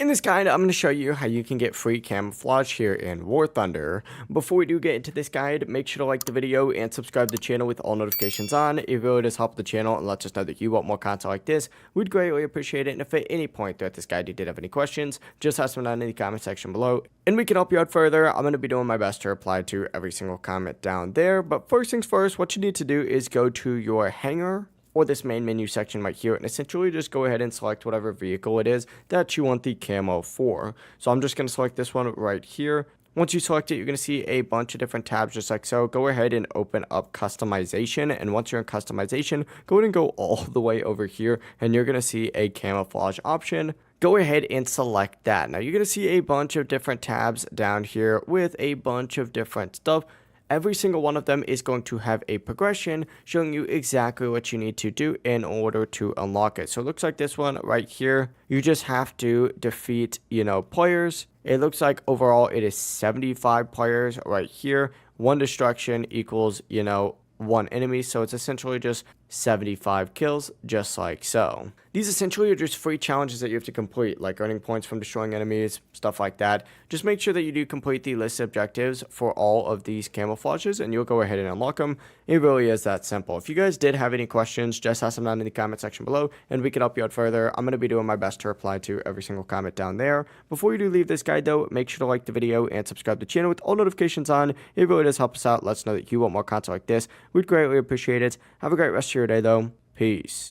In this guide, I'm going to show you how you can get free camouflage here in War Thunder. Before we do get into this guide, make sure to like the video and subscribe to the channel with all notifications on. It really does help the channel and lets us know that you want more content like this. We'd greatly appreciate it, and if at any point throughout this guide you did have any questions, just ask them down in the comment section below, and we can help you out further. I'm going to be doing my best to reply to every single comment down there, but first things first, what you need to do is go to your hangar, or this main menu section right here, and essentially just go ahead and select whatever vehicle it is that you want the camo for. So I'm just going to select this one right here. Once you select it, you're going to see a bunch of different tabs just like so. Go ahead and open up customization, and once you're in customization, go ahead and go all the way over here, and you're going to see a camouflage option. Go ahead and select that. Now you're going to see a bunch of different tabs down here with a bunch of different stuff. Every single one of them is going to have a progression showing you exactly what you need to do in order to unlock it. So it looks like this one right here, you just have to defeat, players. It looks like overall it is 75 players right here. One destruction equals, one enemy. So it's essentially just 75 kills, just like so. These essentially are just free challenges that you have to complete, like earning points from destroying enemies, stuff like that. Just make sure that you do complete the list objectives for all of these camouflages, and you'll go ahead and unlock them. It really is that simple. If you guys did have any questions, just ask them down in the comment section below, and we can help you out further. I'm going to be doing my best to reply to every single comment down there. Before you do leave this guide, though, make sure to like the video and subscribe to the channel with all notifications on. It really does help us out. Let us know that you want more content like this. We'd greatly appreciate it. Have a great rest of your day, though. Peace.